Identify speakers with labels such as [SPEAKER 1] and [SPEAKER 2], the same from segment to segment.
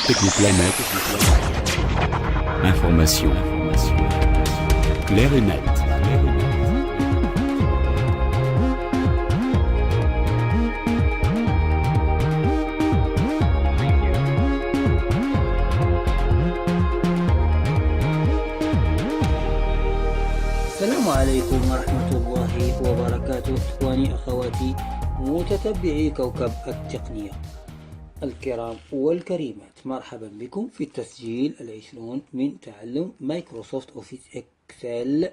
[SPEAKER 1] Technoplanète. Information. Claire et nette.
[SPEAKER 2] السلام عليكم ورحمة الله وبركاته. إخواني أخواتي متتبعي كوكب التقنية الكرام والكريمات، مرحبا بكم في التسجيل 20 من تعلم مايكروسوفت أوفيس إكسل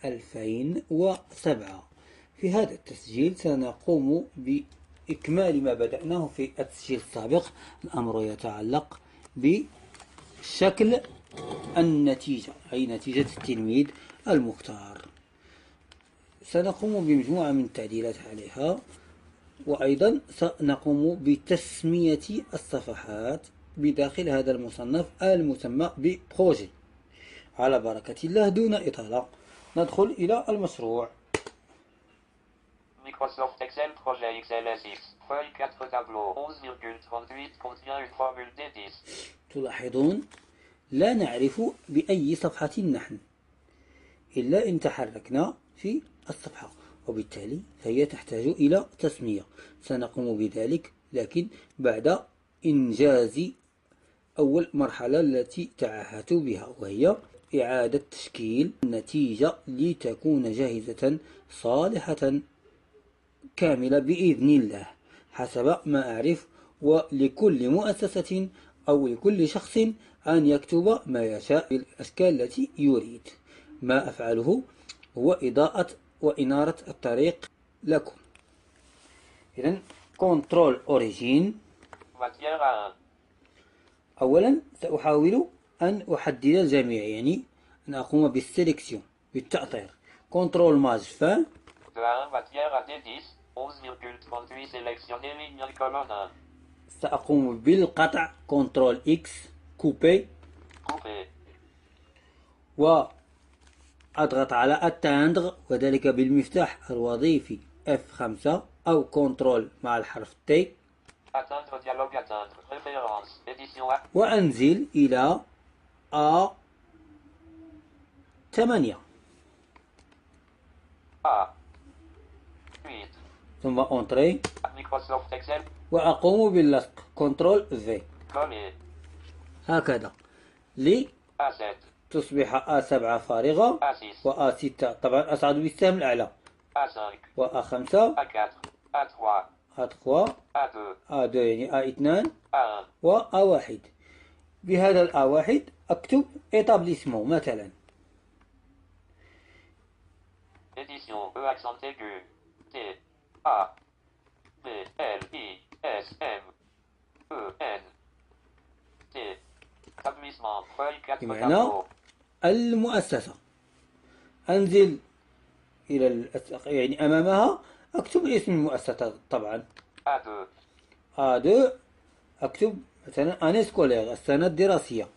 [SPEAKER 2] 2007. في هذا التسجيل سنقوم بإكمال ما بدأناه في التسجيل السابق. الأمر يتعلق بشكل النتيجة، أي نتيجة التلميذ المختار. سنقوم بمجموعة من التعديلات عليها، وأيضا سنقوم بتسمية الصفحات بداخل هذا المصنف المسمى ببروجي. على بركة الله، دون إطالة ندخل إلى المشروع.
[SPEAKER 3] Microsoft Excel projet XLSX, feuille 4 tableau 11,38 contient une formule D10.
[SPEAKER 2] تلاحظون لا نعرف بأي صفحة نحن إلا إن تحركنا في الصفحة، وبالتالي فهي تحتاج إلى تسمية. سنقوم بذلك لكن بعد إنجاز أول مرحلة التي تعهدت بها، وهي إعادة تشكيل النتيجة لتكون جاهزة صالحة كاملة بإذن الله حسب ما أعرف، ولكل مؤسسة أو لكل شخص أن يكتب ما يشاء بالأشكال التي يريد. ما أفعله هو إضاءة وإنارة الطريق لكم. إذن كنترول أوريجين. أولا سأحاول أن أحدد الجميع، يعني أن أقوم بالسيليكسيون بالتأطير. كنترول ماج فان. سأقوم بالقطع. كنترول إكس كوبي. وأضغط على التاندغ، وذلك بالمفتاح الوظيفي F5 أو كنترول مع الحرف T، وأنزل إلى A8 ثم أنتري، وأقوم باللصق كنترول V هكذا لتصبح A7 فارغة، وA6 طبعا أصعد بالسهم الأعلى، وA5 A3 A2 يعني A2 وA1. بهذا الA1 أكتب établissement مثلا. بمعنى المؤسسة. أنزل إلى يعني أمامها أكتب اسم المؤسسة طبعا. A2 أكتب مثلا أني سكولير، السنة الدراسية.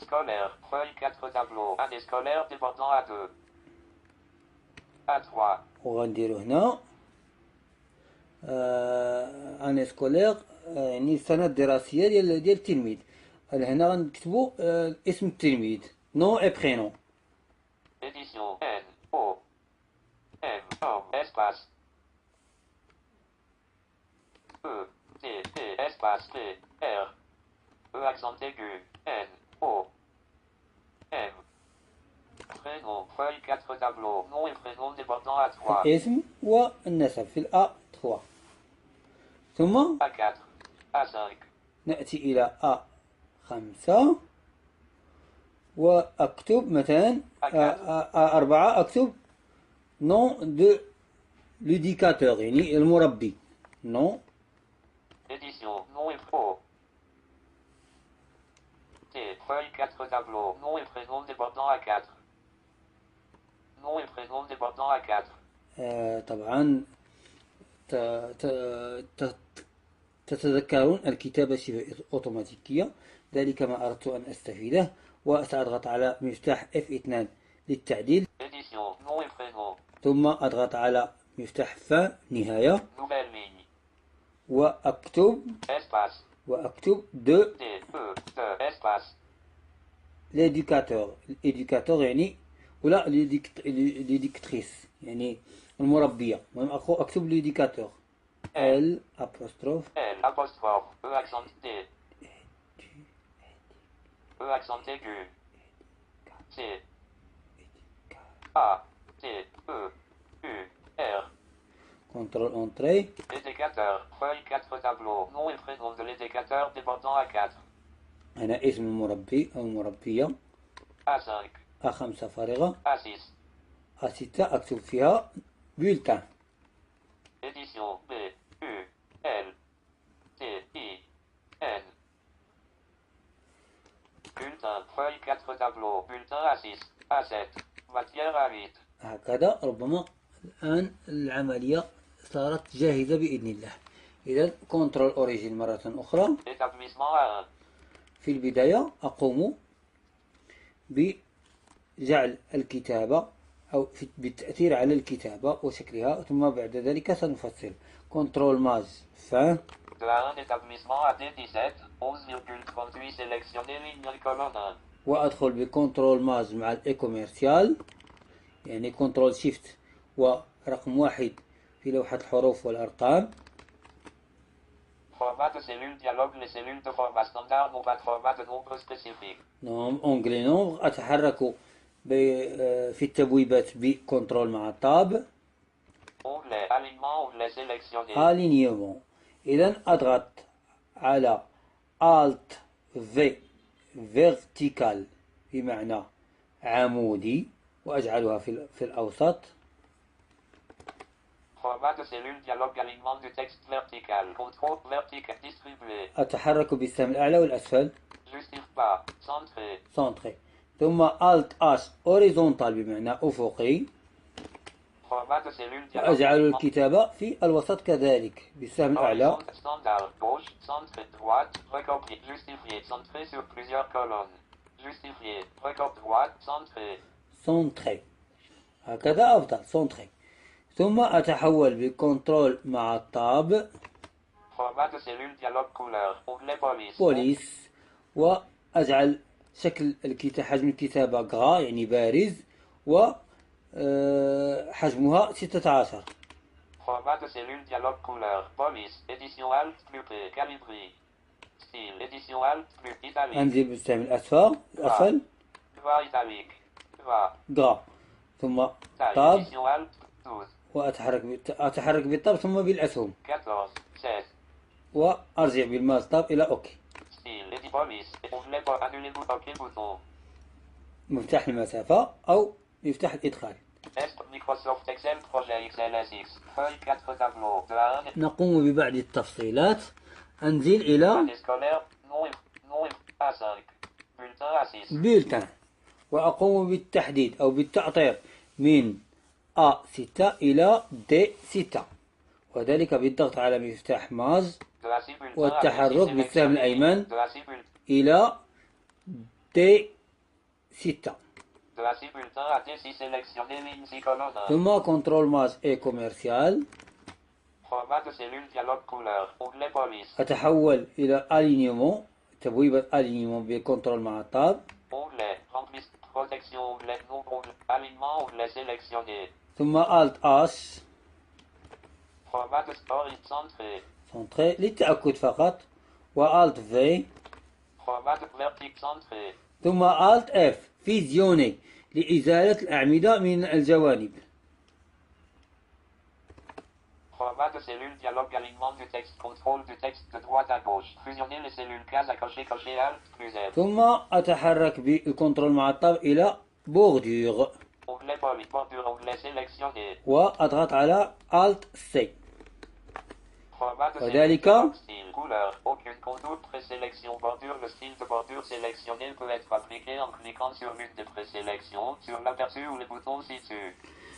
[SPEAKER 3] Scolaire, feuille 4 tableaux, année scolaire dépendant A2. A3.
[SPEAKER 2] وغنديرو هنا أني سكولير، يعني السنة الدراسية ديال التلميذ. هنا غنكتبو اسم التلميذ، نو اي برينون.
[SPEAKER 3] Édition N O M O espace E T T espace T R E accent aigu N O M. Prénom, feuille 4 tableaux, nom et prénom dépendant A3.
[SPEAKER 2] الاسم والنسب في A3. ثم
[SPEAKER 3] A4 A5
[SPEAKER 2] نأتي إلى A5 وأكتب مثلا A4 أكتب نون دو لوديكاتور، يعني المربي. نون
[SPEAKER 3] Édition, nom et prénom. T, feuille 4 tableaux, nom et prénom dépendant A4. Nom et prénom dépendant A4.
[SPEAKER 2] طبعا تتذكرون الكتابة أوتوماتيكية، ذلك ما أردت أن أستفيده. وسأضغط على مفتاح F2 للتعديل.
[SPEAKER 3] Édition, nom et prénom.
[SPEAKER 2] ثم أضغط على مفتاح فان نهاية
[SPEAKER 3] Nouvelle ligne.
[SPEAKER 2] وأكتب
[SPEAKER 3] Espace.
[SPEAKER 2] دو
[SPEAKER 3] D. E. De. Espace.
[SPEAKER 2] l'éducateur يعني ولا l'éducatrice يعني المربية. المهم أكتب l'éducateur L apostrophe
[SPEAKER 3] L. Apostrophe. E. Accent. D. E. Accent aigu. C. A. T. E. U. R.
[SPEAKER 2] contrôle entrée.
[SPEAKER 3] L'éducateur. Feuille 4 tableaux. Nom et prénom de l'éducateur débordant à 4.
[SPEAKER 2] هنا اسم المربي أو المربية.
[SPEAKER 3] A5.
[SPEAKER 2] A5 فارغة.
[SPEAKER 3] A6.
[SPEAKER 2] A6 أكتب فيها bulletin.
[SPEAKER 3] Édition B. U. L. T. I. N. Bulletin. Feuille 4 tableaux. Bulletin A6. A7. Matière A8.
[SPEAKER 2] هكذا ربما الآن العملية صارت جاهزة بإذن الله. إذا كنترول أوريجين مرة أخرى.
[SPEAKER 3] Établissement A1.
[SPEAKER 2] في البداية أقوم بجعل الكتابة أو بالتأثير على الكتابة وشكلها ثم بعد ذلك سنفصل. كنترول ماز فان
[SPEAKER 3] De A1 établissement à D17. 11,38 sélectionné ligne colonne 1.
[SPEAKER 2] وأدخل بكنترول ماز مع الإي كوميرسيال يعني كنترول شيفت ورقم 1 في لوحة الحروف والأرقام.
[SPEAKER 3] Format de cellule dialogue. Les cellules de format standard n'ont pas de format de nombre spécifique.
[SPEAKER 2] أونجلي نومبر أتحرك في التبويبات بكنترول مع تاب.
[SPEAKER 3] Onglet alignement. Onglet sélectionné.
[SPEAKER 2] ألينيومون. إذا أضغط على Alt V vertical بمعنى عمودي وأجعلها في الأوسط.
[SPEAKER 3] Format de cellule dialogue. Alignement du texte vertical. Contrôle vertical distribué.
[SPEAKER 2] أتحرك بالسهم الأعلى والأسفل.
[SPEAKER 3] Justifie pas. Centré.
[SPEAKER 2] سنتري. ثم Alt H horizontal بمعنى أفقي.
[SPEAKER 3] Format de cellule dialogue.
[SPEAKER 2] وأجعل الكتابة في الوسط كذلك بالسهم الأعلى.
[SPEAKER 3] Standard. Gauche. Centré. Droite. Recopier. Justifié. Centré sur plusieurs colonnes. Justifié. Recopier. Droite. Centré.
[SPEAKER 2] سنتري. هكذا أفضل سنتري. ثم أتحول بكنترول مع التاب
[SPEAKER 3] Format de cellule dialogue couleur. Onglet police.
[SPEAKER 2] بوليس وأجعل شكل حجم الكتابة غرا يعني بارز وحجمها 16.
[SPEAKER 3] Format de cellule dialogue couleur. Police. Édition Alt plus P. Calibri. Style. Édition Alt plus italique.
[SPEAKER 2] أنزل بالسهم الأسفل
[SPEAKER 3] Gras italique. Gras.
[SPEAKER 2] غرا ثم
[SPEAKER 3] Taille.
[SPEAKER 2] تاب
[SPEAKER 3] Édition Alt 12.
[SPEAKER 2] أتحرك بالتاب ثم بالأسهم
[SPEAKER 3] 14. 16.
[SPEAKER 2] وأرجع بالماوس تاب إلى أوكي.
[SPEAKER 3] Style. Édition police. Onglet pour annuler bouton. OK bouton.
[SPEAKER 2] مفتاح المسافة أو مفتاح الإدخال.
[SPEAKER 3] Est Microsoft Excel projet XLSX. Feuille 4 tableaux. De A1.
[SPEAKER 2] نقوم ببعض التفصيلات. أنزل إلى
[SPEAKER 3] Année scolaire. Nom A5. Bulletin A6.
[SPEAKER 2] بولتان وأقوم بالتحديد أو بالتأطير من A6 إلى D6 وذلك بالضغط على مفتاح ماز
[SPEAKER 3] De A6 bulletin
[SPEAKER 2] والتحرك
[SPEAKER 3] A6
[SPEAKER 2] بالسهم
[SPEAKER 3] sélectionné.
[SPEAKER 2] الأيمن
[SPEAKER 3] De A6 bulletin.
[SPEAKER 2] إلى D6
[SPEAKER 3] De A6 bulletin à D6 sélectionné ligne 6 colonne 1.
[SPEAKER 2] ثم كنترول ماز إي كوميرسيال.
[SPEAKER 3] Format de cellule dialogue couleur. Onglet police.
[SPEAKER 2] أتحول إلى ألينيومون تبويبة ألينيومون بكنترول مع التاب
[SPEAKER 3] Onglet. Remplisse. Protection. Onglet. Non. Onglet. Alignement. Onglet sélectionné.
[SPEAKER 2] ثم Alt H
[SPEAKER 3] Format de sport centré.
[SPEAKER 2] سنتري للتأكد فقط وAlt V
[SPEAKER 3] Format de vertique centré.
[SPEAKER 2] ثم Alt F فيزيوني لإزالة الأعمدة من الجوانب.
[SPEAKER 3] Format de cellule dialogue alignement du texte. Contrôle du texte de droite à gauche. Fusionner les cellules cases à cocher. Alt plus F.
[SPEAKER 2] ثم أتحرك بالكنترول مع الطاب إلى بوردور
[SPEAKER 3] Onglet police. Bordure. Onglet sélectionné.
[SPEAKER 2] وأضغط على Alt C.
[SPEAKER 3] Format de
[SPEAKER 2] وذلك
[SPEAKER 3] cellule style. Couleur. Aucune contour. Présélection. Bordure. Le style de bordure sélectionné peut être appliqué en cliquant sur l'une des présélections, sur l'aperçu ou les boutons ci-dessus.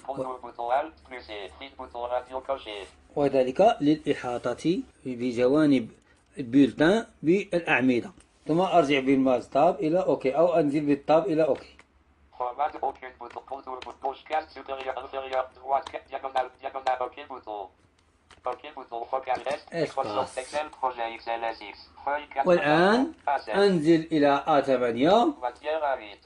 [SPEAKER 3] Contour bouton Alt plus C. Frise bouton radio coché.
[SPEAKER 2] وذلك للإحاطة بجوانب البولتان بالأعمدة ثم أرجع بالماوس تاب إلى أوكي أو أنزل بالتاب إلى أوكي.
[SPEAKER 3] Format de aucune bouton. Contour, gauche 4, supérieur, inférieur, droite 4, diagonale, diagonale, OK bouton. OK bouton, focal S, Microsoft Excel, projet XLSX, feuille 4.
[SPEAKER 2] والآن أنزل إلى A8
[SPEAKER 3] Matière à 8.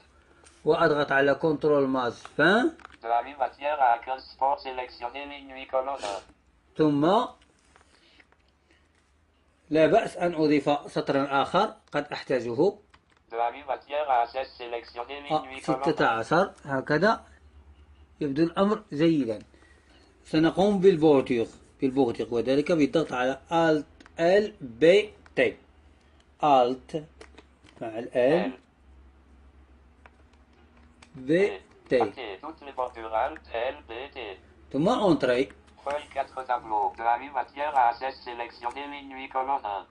[SPEAKER 2] وأضغط على كنترول ماس فان
[SPEAKER 3] De la ligne matière à 15 sport sélectionné ligne 8 colonne 1.
[SPEAKER 2] ثم لا بأس أن أضيف سطرا آخر قد أحتاجه
[SPEAKER 3] De la ligne matière à 16 sélectionné ligne 8 colonne 1.
[SPEAKER 2] 16 هكذا يبدو الأمر جيدا. سنقوم بالبورتيغ وذلك بالضغط على Alt L B T Alt مع ال L B T
[SPEAKER 3] Toutes les bordures Alt L B T.
[SPEAKER 2] ثم Entrée.
[SPEAKER 3] Feuille 4 tableaux. De la ligne matière à 16 sélectionné ligne 8 colonne 1.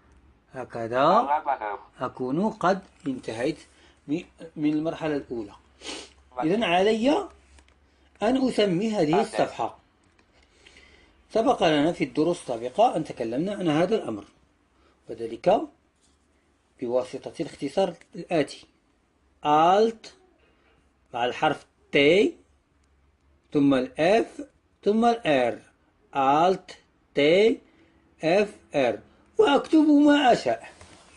[SPEAKER 2] هكذا
[SPEAKER 3] Manœuvre.
[SPEAKER 2] أكون قد انتهيت من المرحلة الأولى. إذن علي أن أسمي هذه الصفحة. سبق لنا في الدروس السابقة أن تكلمنا عن هذا الأمر، وذلك بواسطة الاختصار الآتي: Alt مع الحرف T ثم ال F ثم ال R. Alt T F R، وأكتب ما أشاء.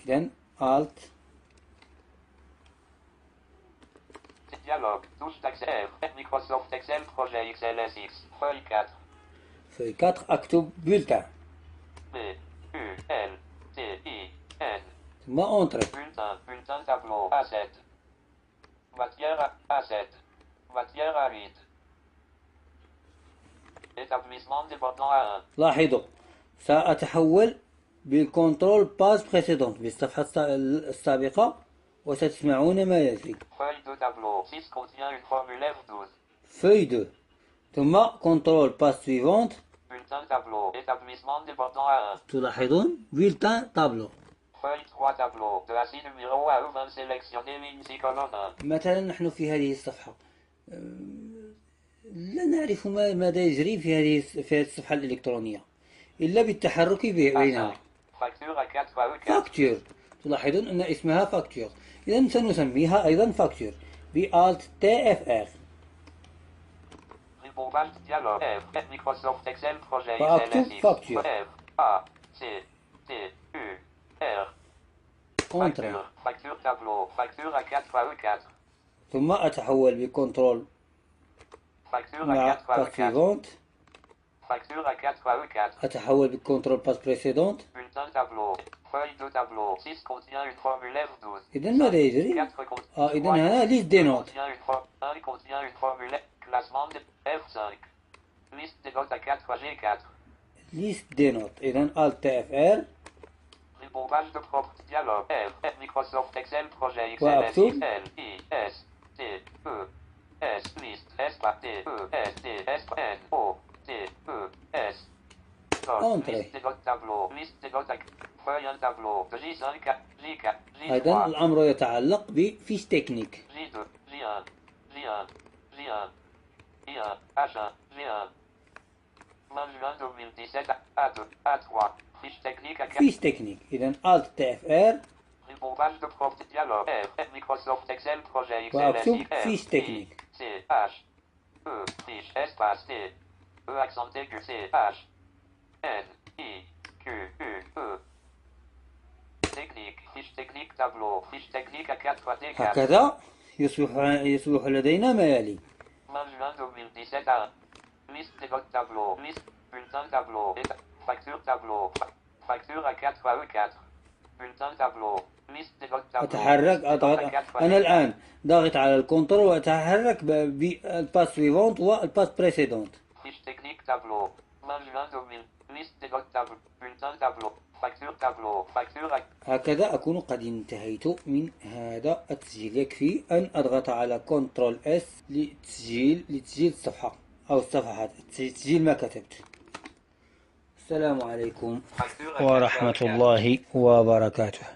[SPEAKER 2] إذن Alt
[SPEAKER 3] Dialogue. Touche d'accès. Microsoft Excel projet XLSX. Feuille 4.
[SPEAKER 2] feuille 4 أكتب bulletin
[SPEAKER 3] B U L T I N.
[SPEAKER 2] ثم Entrée.
[SPEAKER 3] Bulletin tableau A7. Matière A7. Matière A8. Établissement débordant A1.
[SPEAKER 2] لاحظوا سأتحول بالكنترول باس بريسيدونت بالصفحة السابقة وستسمعون ما يجري.
[SPEAKER 3] Feuille de tableau. 6 contient une formulaire 12.
[SPEAKER 2] feuille 2 ثم كنترول باس سويفونت.
[SPEAKER 3] Bulletin tableau. Établissement débordant A1.
[SPEAKER 2] تلاحظون bulletin tableau.
[SPEAKER 3] Feuille 3 tableau. De la scie numéro A20 sélectionné ligne 6 colonne 1.
[SPEAKER 2] مثلا نحن في هذه الصفحة لا نعرف ماذا يجري في هذه الصفحة الإلكترونية إلا بالتحرك بينها.
[SPEAKER 3] Facture à 4 fois E4.
[SPEAKER 2] فاكتور. تلاحظون أن اسمها فاكتور، إذن سنسميها أيضا فاكتور بAlt TFR.
[SPEAKER 3] Ribambage dialogue. F. Microsoft Excel projet
[SPEAKER 2] Facture,
[SPEAKER 3] XLSX.
[SPEAKER 2] facture.
[SPEAKER 3] F. A. C. T. U. R.
[SPEAKER 2] Entrée.
[SPEAKER 3] Facture tableau. Facture à 4 fois E4.
[SPEAKER 2] ثم أتحول بكنترول
[SPEAKER 3] Facture à
[SPEAKER 2] مع
[SPEAKER 3] 4 fois
[SPEAKER 2] باس
[SPEAKER 3] E4.
[SPEAKER 2] سويفونت.
[SPEAKER 3] Facture à 4 fois E4.
[SPEAKER 2] أتحول بالكنترول باس بريسيدونت.
[SPEAKER 3] Bulletin tableau. Feuille de tableau. 6 contient une formulaire 12.
[SPEAKER 2] إذن ماذا يجري؟
[SPEAKER 3] 4 contient.
[SPEAKER 2] إذن هنا ليست دي نوت.
[SPEAKER 3] 1 contient une formulaire. Classement de F5. Liste des notes à 4 fois G4.
[SPEAKER 2] ليست دي نوت. إذن Alt TFR
[SPEAKER 3] Ribambage de propre dialogue. F. Microsoft Excel projet
[SPEAKER 2] وأكتب
[SPEAKER 3] XLSX. L. I. S. T. E. S. Liste. S. T. E. S. T. S. N. O. T. E. S.
[SPEAKER 2] Entrée.
[SPEAKER 3] Liste des notes tableau. Liste des notes à feuille 1 tableau. De J5 à J4.
[SPEAKER 2] أيضا
[SPEAKER 3] J3.
[SPEAKER 2] الأمر يتعلق بفيش تكنيك.
[SPEAKER 3] J2. J1. J1. J1. I1. H1. G1. Juin 2017 A2. A3. Fiche technique à 4.
[SPEAKER 2] فيش تكنيك. إذن Alt TFR
[SPEAKER 3] Ribambage de propre dialogue. F. Microsoft Excel projet
[SPEAKER 2] وأكتب
[SPEAKER 3] XLSX.
[SPEAKER 2] فيش تكنيك.
[SPEAKER 3] C. H. E. Fiche. Espace T. E accent aigu. C. H. N. I. Q. U. E. Technique. Fiche technique tableau. Fiche technique à 4 fois D4.
[SPEAKER 2] هكذا يصبح لدينا ما يلي:
[SPEAKER 3] Juin 2017 A1. Liste des notes tableau. Liste. Bulletin tableau. Facture tableau. Facture à 4 fois E4. Bulletin tableau. Liste des notes tableau.
[SPEAKER 2] أتحرك أضغط. أنا الآن ضاغط على الكنترول وأتحرك بالباس سويفونت والباس بريسيدونت.
[SPEAKER 3] Fiche technique tableau. Juin 2000. Liste des notes tableau. Bulletin tableau. Facture tableau. Facture à...
[SPEAKER 2] هكذا أكون قد انتهيت من هذا التسجيل. يكفي أن أضغط على كنترول اس لتسجيل الصفحة أو الصفحات، تسجيل ما كتبت. السلام عليكم
[SPEAKER 3] Facture à 4 fois
[SPEAKER 2] ورحمة
[SPEAKER 3] E4.
[SPEAKER 2] الله وبركاته.